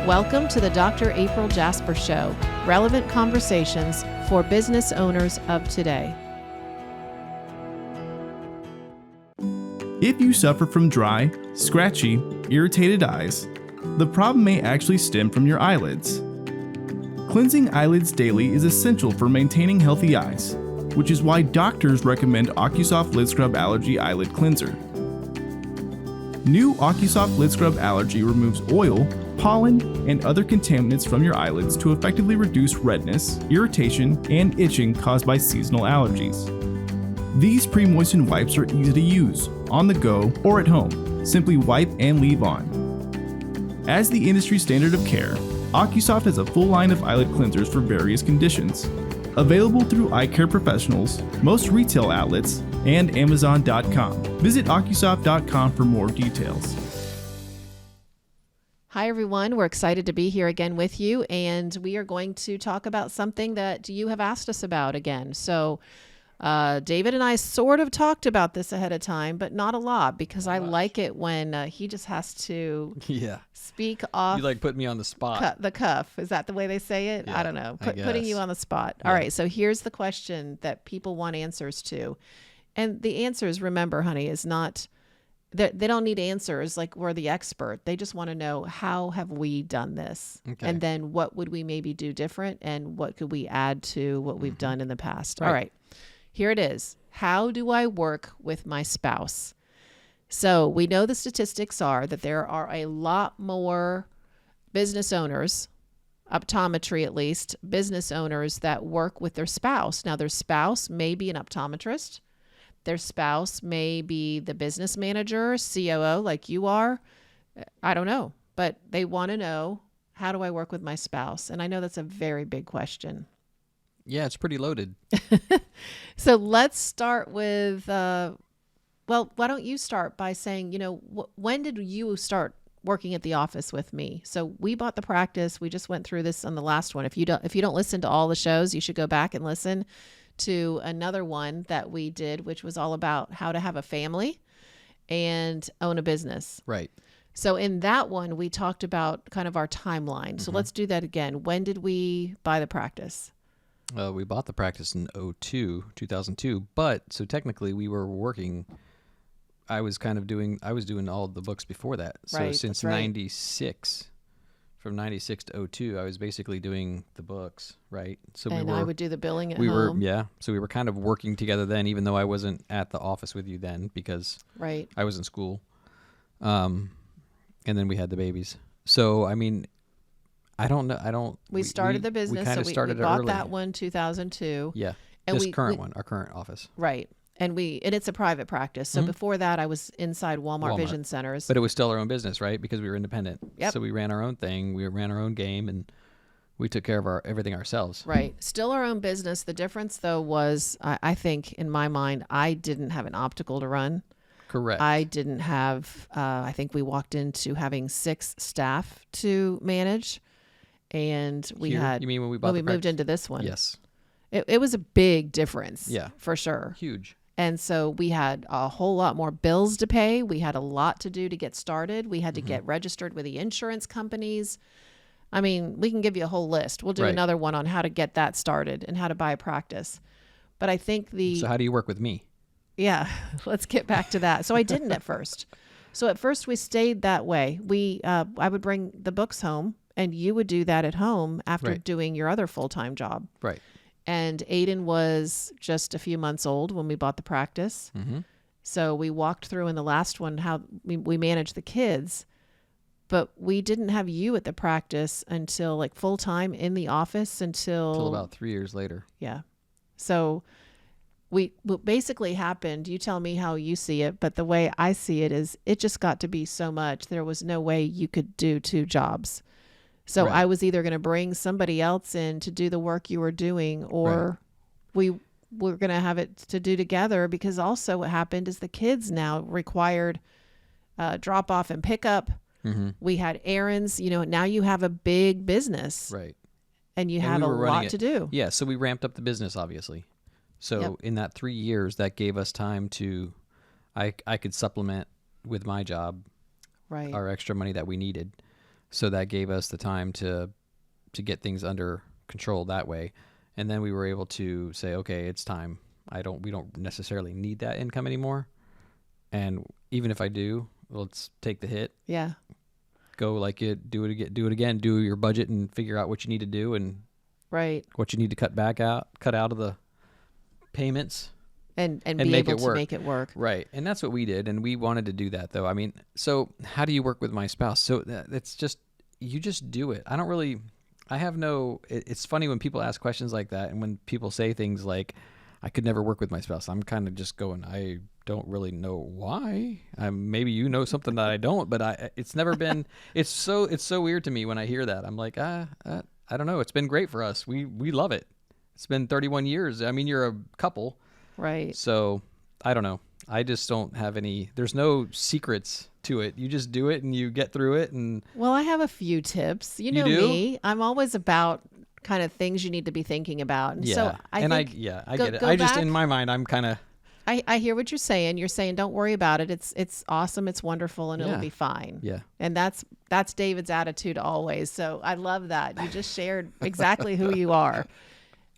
Welcome to the Dr. April Jasper Show, relevant conversations for business owners of today. If you suffer from dry, scratchy, irritated eyes, the problem may actually stem from your eyelids. Cleansing eyelids daily is essential for maintaining healthy eyes, which is why doctors recommend OcuSoft Lid Scrub Allergy Eyelid Cleanser. New OcuSoft Lid Scrub Allergy removes oil, pollen, and other contaminants from your eyelids to effectively reduce redness, irritation, and itching caused by seasonal allergies. These pre-moistened wipes are easy to use, on the go, or at home. Simply wipe and leave on. As the industry standard of care, OcuSoft has a full line of eyelid cleansers for various conditions. Available through eye care professionals, most retail outlets, and Amazon.com. Visit OcuSoft.com for more details. Hi, everyone. We're excited to be here again with you, and we are going to talk about something that you have asked us about again. So David and I sort of talked about this ahead of time, but not a lot, because I like it when he just has to speak off. You like put me on the spot. The cuff. Is that the way they say it? Yeah, I don't know. I Putting you guess. on the spot. Yeah. All right. So here's the question that people want answers to. And the answers, remember, honey, is not, they don't need answers like we're the expert. They just want to know, how have we done this? Okay. And then what would we maybe do different? And what could we add to what we've done in the past? All right. Here it is. How do I work with my spouse? So we know the statistics are that there are a lot more business owners, optometry at least, business owners that work with their spouse. Now, their spouse may be an optometrist. Their spouse may be the business manager, COO, like you are. I don't know, but they want to know, how do I work with my spouse? And I know that's a very big question. Yeah, it's pretty loaded. So let's start with, why don't you start by saying, when did you start working at the office with me? So we bought the practice. We just went through this on the last one. If you don't listen to all the shows, you should go back and listen to another one that we did, which was all about how to have a family and own a business. Right. So in that one, we talked about kind of our timeline. So let's do that again. When did we buy the practice? We bought the practice in 2002, but so technically we were working. I was doing all of the books before that. So Right, since that's right. 96, from 96 to 02, I was basically doing the books, right? So I would do the billing at home. So we were kind of working together then, even though I wasn't at the office with you then because Right. I was in school. And then we had the babies. So, I mean, I don't know. We started the business. We kind of started we bought early. that one 2002. Yeah. And This current one, our current office. Right. And it's a private practice. So before that, I was inside Walmart Vision Centers. But it was still our own business, right? Because we were independent. Yep. So we ran our own thing. We ran our own game, and we took care of everything ourselves. Right. Still our own business. The difference, though, was I think in my mind, I didn't have an optical to run. Correct. I didn't have, I think we walked into having 6 staff to manage. And we Here? had, You mean when we when bought we the moved practice? into this one. Yes. It was a big difference. Yeah. For sure. Huge. And so we had a whole lot more bills to pay. We had a lot to do to get started. We had to get registered with the insurance companies. I mean, we can give you a whole list. We'll do Right. another one on how to get that started and how to buy a practice. But I think So how do you work with me? yeah, let's get back to that. So I didn't at first. So at first we stayed that way. I would bring the books home and you would do that at home after Right. doing your other full-time job. Right. And Aiden was just a few months old when we bought the practice. Mm-hmm. So we walked through in the last one how we managed the kids, but we didn't have you at the practice until like full-time in the office until about 3 years later. yeah. So what basically happened, you tell me how you see it, but the way I see it is it just got to be so much. There was no way you could do 2 jobs. So Right. I was either going to bring somebody else in to do the work you were doing, or we were going to have it to do together, because also what happened is the kids now required drop off and pick up. Mm-hmm. We had errands, now you have a big business Right. and you And have we a were running lot it- to do. Yeah, so we ramped up the business, obviously. So in that 3 years, that gave us time to, I could supplement with my job Right. our extra money that we needed. So that gave us the time to get things under control that way. And then we were able to say, okay, it's time. We don't necessarily need that income anymore. And even if I do, let's take the hit. Yeah. Go like it, do it again, do your budget and figure out what you need to do and right. what you need to cut out of the payments. And be make able it to work. make it work. Right. And that's what we did. And we wanted to do that though. I mean, so how do you work with my spouse? So it's just, you just do it. It's funny when people ask questions like that. And when people say things like, I could never work with my spouse, I'm kind of just going, I don't really know why. Maybe you know something that I don't, but it's never been, it's so weird to me when I hear that. I'm like, I don't know. It's been great for us. We love it. It's been 31 years. I mean, you're a couple. Right. So I don't know. I just don't have there's no secrets to it. You just do it and you get through it. And well, I have a few tips. You know me. I'm always about kind of things you need to be thinking about. And so I get it. I just, in my mind, I'm kind of, I hear what you're saying. You're saying, don't worry about it. It's awesome. It's wonderful. And it'll be fine. Yeah. And that's David's attitude always. So I love that. You just shared exactly who you are.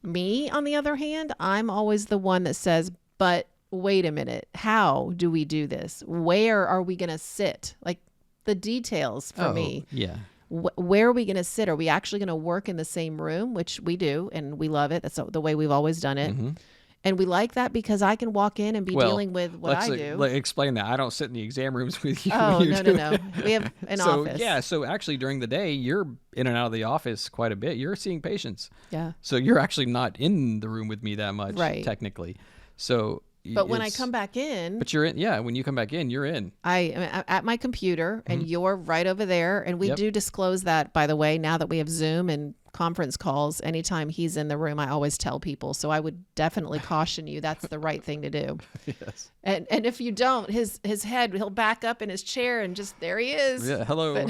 Me, on the other hand, I'm always the one that says, but wait a minute. How do we do this? Where are we going to sit? Like the details for me. Yeah. Where are we going to sit? Are we actually going to work in the same room, which we do, and we love it. That's the way we've always done it. Mm-hmm. And we like that because I can walk in and be dealing with what I do. Explain that. I don't sit in the exam rooms with you. Oh, no. We have an office. Yeah, so actually during the day, you're in and out of the office quite a bit. You're seeing patients. Yeah. So you're actually not in the room with me that much, technically. So... But when I come back in... But you're in, when you come back in, you're in. I am at my computer, and you're right over there. And we do disclose that, by the way, now that we have Zoom and conference calls. Anytime he's in the room, I always tell people. So I would definitely caution you. That's the right thing to do. Yes. And if you don't, his head, he'll back up in his chair and just, there he is. Yeah, hello.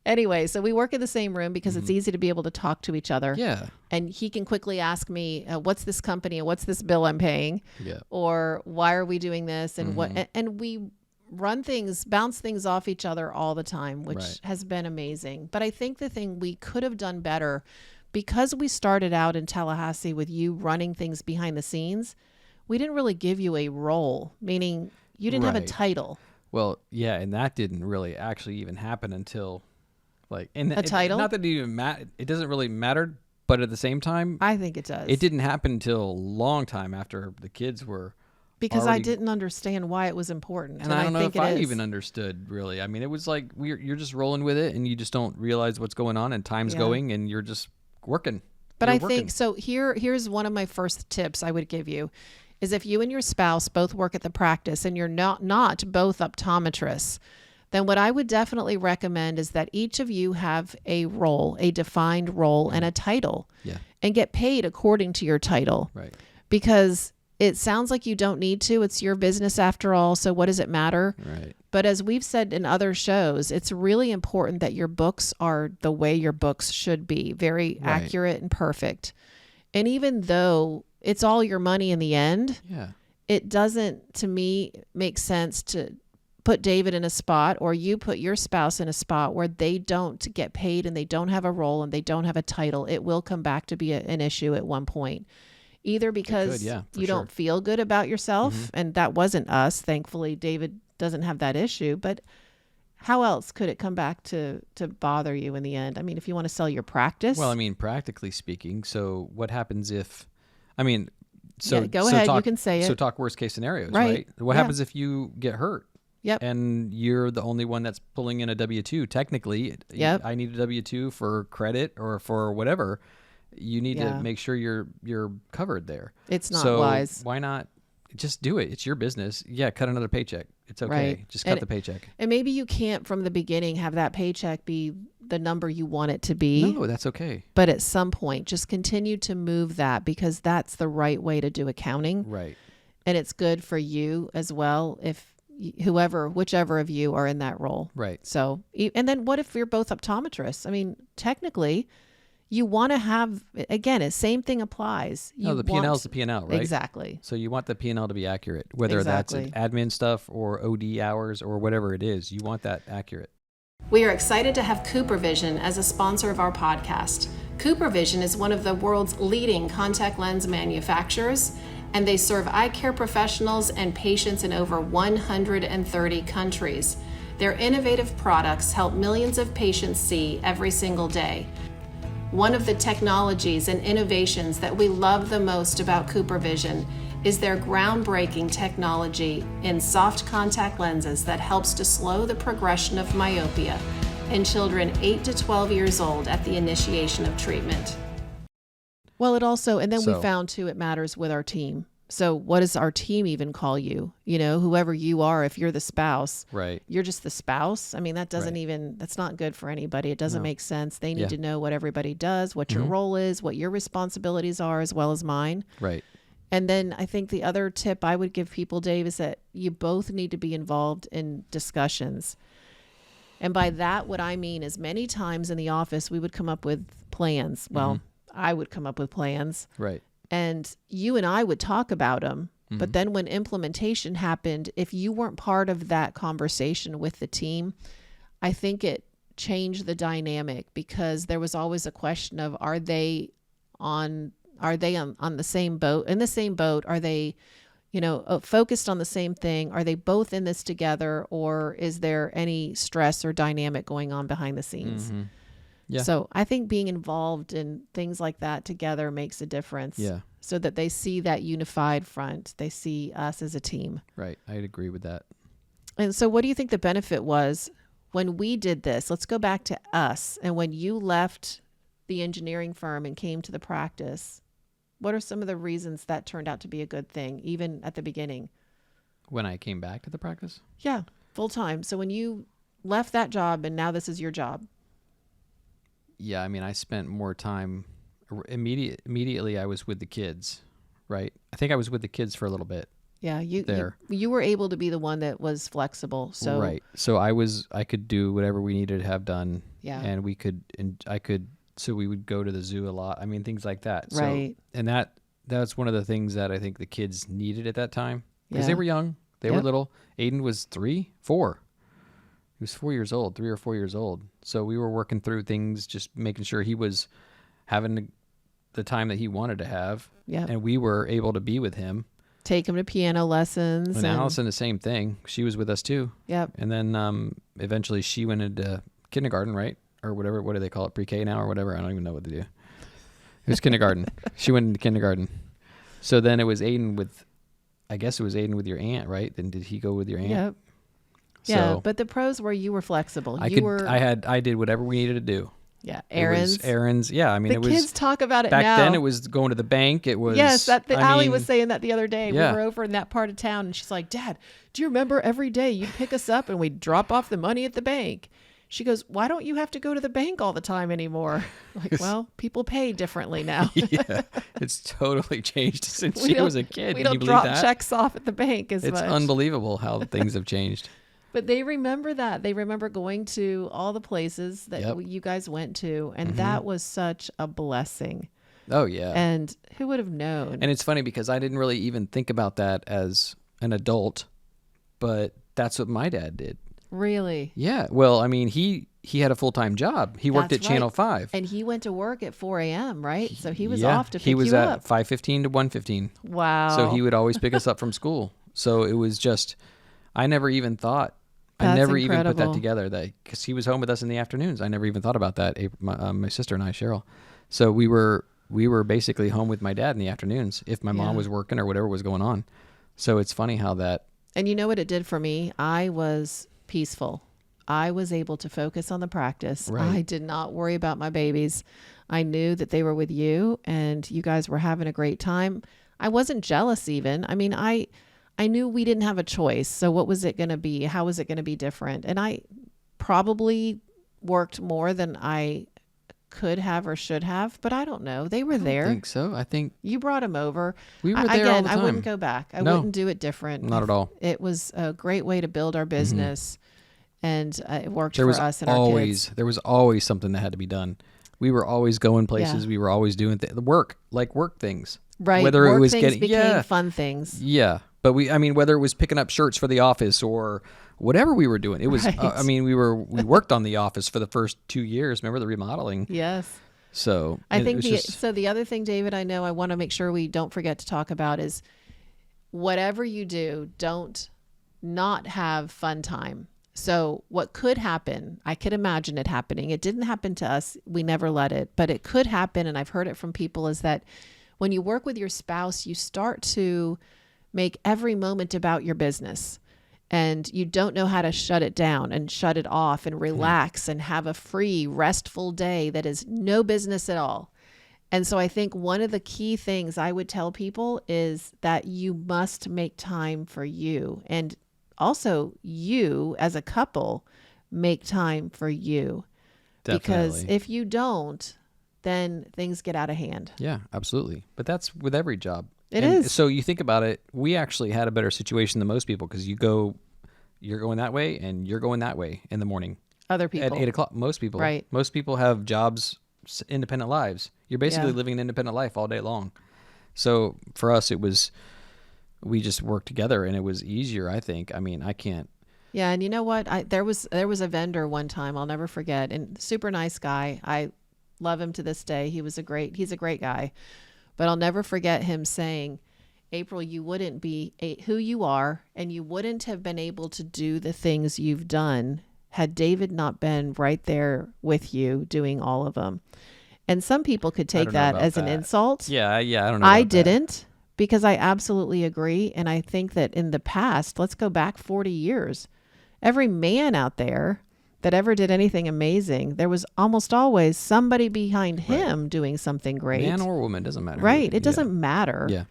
Anyway, so we work in the same room because it's easy to be able to talk to each other. Yeah. And he can quickly ask me, what's this company? What's this bill I'm paying? Yeah. Or why are we doing this? And and we bounce things off each other all the time, which has been amazing. But I think the thing we could have done better, because we started out in Tallahassee with you running things behind the scenes, we didn't really give you a role, meaning you didn't have a title. Well, yeah, and that didn't really actually even happen until, title. Not that it even it doesn't really matter, but at the same time, I think it does. It didn't happen until a long time after the kids were. Because I didn't understand why it was important, and I don't know if I even understood really. I mean, it was like you're just rolling with it, and you just don't realize what's going on, and time's going, and you're just working. But I think so. Here's one of my first tips I would give you. Is if you and your spouse both work at the practice and you're not both optometrists, then what I would definitely recommend is that each of you have a role, a defined role and a title, and get paid according to your title. Right. Because it sounds like you don't need to. It's your business after all. So what does it matter? Right. But as we've said in other shows, it's really important that your books are the way your books should be, very accurate and perfect. And even though it's all your money in the end, it doesn't, to me, make sense to put David in a spot or you put your spouse in a spot where they don't get paid and they don't have a role and they don't have a title. It will come back to be an issue at one point. Either because you don't feel good about yourself, and that wasn't us. Thankfully, David doesn't have that issue. But how else could it come back to bother you in the end? I mean, if you want to sell your practice. Well, I mean, practically speaking, so what happens if... go ahead. You can say it. So talk worst case scenarios, right? What happens if you get hurt? Yep. And you're the only one that's pulling in a W-2. Technically, I need a W-2 for credit or for whatever. You need to make sure you're covered there. It's not wise. Why not just do it? It's your business. Yeah, cut another paycheck. It's okay. Right. Just cut the paycheck. And maybe you can't from the beginning have that paycheck be the number you want it to be. No, that's okay. But at some point, just continue to move that because that's the right way to do accounting. Right. And it's good for you as well if whichever of you are in that role. Right. So, and then what if you're both optometrists? I mean, technically, you want to have, again, same thing applies. The P&L is the P&L, right? Exactly. So you want the P&L to be accurate, whether that's admin stuff or OD hours or whatever it is. You want that accurate. We are excited to have CooperVision as a sponsor of our podcast. CooperVision is one of the world's leading contact lens manufacturers, and they serve eye care professionals and patients in over 130 countries. Their innovative products help millions of patients see every single day. One of the technologies and innovations that we love the most about CooperVision is their groundbreaking technology in soft contact lenses that helps to slow the progression of myopia in children 8 to 12 years old at the initiation of treatment. Well, it also, and then we found too, it matters with our team. So what does our team even call you? You know, whoever you are, if you're the spouse, right? You're just the spouse. I mean, that doesn't even, that's not good for anybody. It doesn't make sense. They need to know what everybody does, what your role is, what your responsibilities are, as well as mine. Right. And then I think the other tip I would give people, Dave, is that you both need to be involved in discussions. And by that, what I mean is many times in the office, we would come up with plans. Well, I would come up with plans. Right. And you and I would talk about them. But then when implementation happened, if you weren't part of that conversation with the team, I think it changed the dynamic, because there was always a question of, are they on the same boat? In the same boat? Are they, focused on the same thing? Are they both in this together, or is there any stress or dynamic going on behind the scenes? Yeah. So I think being involved in things like that together makes a difference. Yeah. So that they see that unified front. They see us as a team. Right. I'd agree with that. And so what do you think the benefit was when we did this? Let's go back to us. And when you left the engineering firm and came to the practice, what are some of the reasons that turned out to be a good thing, even at the beginning? When I came back to the practice? Yeah, full time. So when you left that job and now this is your job. Yeah, I mean, I spent more time. Immediately, I was with the kids, right? I think I was with the kids for a little bit. Yeah, you were able to be the one that was flexible. So right. So I could do whatever we needed to have done. Yeah. And so we would go to the zoo a lot. I mean, things like that. Right. So, and that's one of the things that I think the kids needed at that time, because Yeah. they were young. They were little. Aiden was 4. He was 4 years old, 3 or 4 years old. So we were working through things, just making sure he was having the time that he wanted to have. Yeah. And we were able to be with him. Take him to piano lessons. And Allison, the same thing. She was with us too. Yep. And then eventually she went into kindergarten, right? Or whatever. What do they call it? Pre-K now or whatever? I don't even know what they do. It was kindergarten. She went into kindergarten. So then it was Aiden with your aunt, right? Then did he go with your aunt? Yep. So yeah, but the pros were you were flexible. I did whatever we needed to do. Yeah, errands. Yeah, I mean, the kids talk about it back now. then. It was going to the bank. It was Allie was saying that the other day. Yeah. We were over in that part of town, and she's like, "Dad, do you remember every day you'd pick us up and we'd drop off the money at the bank?" She goes, "Why don't you have to go to the bank all the time anymore?" Like, well, people pay differently now. Yeah, it's totally changed since she was a kid. We Can you don't believe drop that? checks off at the bank as much. It's unbelievable how things have changed. But they remember that. They remember going to all the places that you guys went to. And that was such a blessing. Oh, yeah. And who would have known? And it's funny because I didn't really even think about that as an adult, but that's what my dad did. Really? Yeah. Well, I mean, he had a full-time job. He worked at Channel 5. And he went to work at 4 a.m., right? So he was off to pick you up. He was at 5:15 to 1:15. Wow. So he would always pick us up from school. So it was just, I never even thought. That's I never even put that incredible. together, because he was home with us in the afternoons. I never even thought about that. My sister and I, Cheryl. So we were basically home with my dad in the afternoons if my mom was working or whatever was going on. So it's funny how that. And you know what it did for me? I was peaceful. I was able to focus on the practice. Right. I did not worry about my babies. I knew that they were with you and you guys were having a great time. I wasn't jealous even. I mean, I knew we didn't have a choice. So what was it going to be? How was it going to be different? And I probably worked more than I could have or should have, but I don't know. They were there. I think so. I think you brought them over. We were there all the time. I wouldn't go back. I wouldn't do it different. Not at all. It was a great way to build our business, and it worked for us and our kids. There was always something that had to be done. We were always going places. Yeah. We were always doing work things. Right. Whether work it was things getting became fun things. Yeah. But whether it was picking up shirts for the office or whatever we were doing. It was, Right. I mean, we worked on the office for the first 2 years. Remember the remodeling? Yes. So I it think was just, so the other thing, David, I know I want to make sure we don't forget to talk about is whatever you do, don't not have fun time. So what could happen, I could imagine it happening. It didn't happen to us. We never let it, but it could happen. And I've heard it from people is that when you work with your spouse, you start to make every moment about your business. And you don't know how to shut it down and shut it off and relax and have a free, restful day that is no business at all. And so I think one of the key things I would tell people is that you must make time for you. And also you as a couple, make time for you. Because definitely. if you don't, then things get out of hand. Yeah, absolutely. But that's with every job. It And is. So you think about it, we actually had a better situation than most people because you're going that way and you're going that way in the morning Other people. at 8 o'clock. Most people, Right. Most people have jobs, independent lives. You're basically Yeah. living an independent life all day long. So for us, we just worked together and it was easier, I think. I mean, I can't. Yeah, and you know what? There was a vendor one time I'll never forget, and super nice guy. I love him to this day. He's a great guy. But I'll never forget him saying, April, you wouldn't be who you are, and you wouldn't have been able to do the things you've done had David not been right there with you doing all of them. And some people could take don't know that about as an that. insult. Yeah, I don't know. I about that. didn't, because I absolutely agree. And I think that in the past, let's go back 40 years, every man out there that ever did anything amazing, there was almost always somebody behind him doing something great. Man or woman, doesn't matter. Right. It Yeah. doesn't matter. Yeah.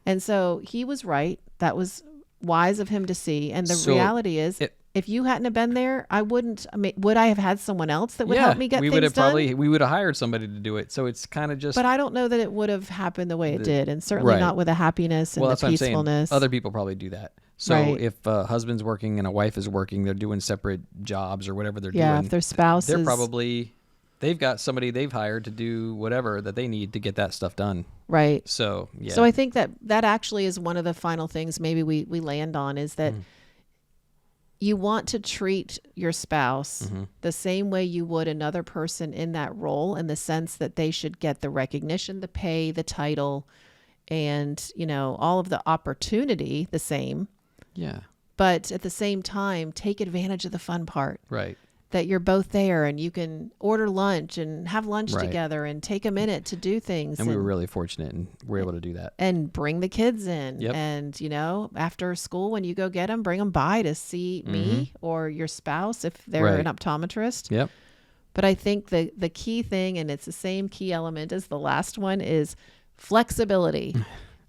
And so he was right. That was wise of him to see. And the So reality is, if you hadn't have been there, I wouldn't. I mean, would I have had someone else that would help me get we things would have done? we would have hired somebody to do it. So it's kind of just. But I don't know that it would have happened the way it did, and certainly right. not with the happiness and well, the that's what I'm saying. peacefulness. Other people probably do that. So Right. if a husband's working and a wife is working, they're doing separate jobs or whatever they're yeah, doing. if their spouse They're is probably they've got somebody they've hired to do whatever that they need to get that stuff done. right. So yeah. So I think that actually is one of the final things maybe we land on is that you want to treat your spouse the same way you would another person in that role, in the sense that they should get the recognition, the pay, the title, and, you know, all of the opportunity the same. yeah. But at the same time, take advantage of the fun part. Right. That you're both there and you can order lunch and have lunch Right. together and take a minute to do things. And we were really fortunate and we're able to do that. and bring the kids in. Yep. And, you know, after school, when you go get them, bring them by to see me or your spouse if they're Right. an optometrist. Yep. But I think the key thing, and it's the same key element as the last one, is flexibility.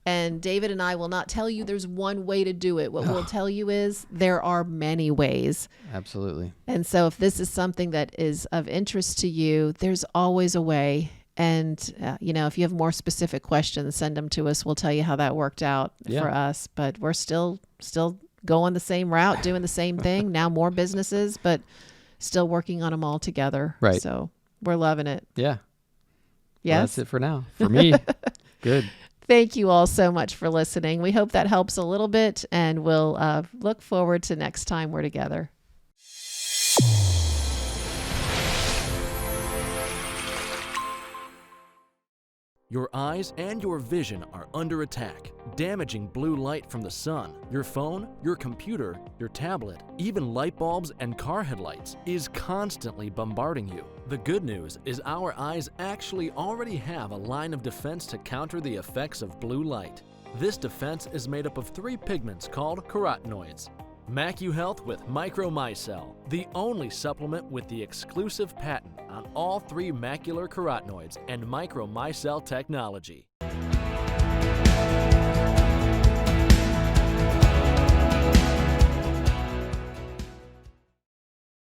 And David and I will not tell you there's one way to do it. What we'll tell you is there are many ways. Absolutely. And so if this is something that is of interest to you, there's always a way. And, you know, if you have more specific questions, send them to us. We'll tell you how that worked out Yeah. for us. But we're still going the same route, doing the same thing. Now more businesses, but still working on them all together. Right. So we're loving it. Yeah. Well, Yes. that's it for now. For me. Good. Thank you all so much for listening. We hope that helps a little bit, and we'll look forward to next time we're together. Your eyes and your vision are under attack. Damaging blue light from the sun, your phone, your computer, your tablet, even light bulbs and car headlights is constantly bombarding you. The good news is our eyes actually already have a line of defense to counter the effects of blue light. This defense is made up of 3 pigments called carotenoids. MacuHealth with Micromicelle, the only supplement with the exclusive patent on all 3 macular carotenoids and Micromicelle technology.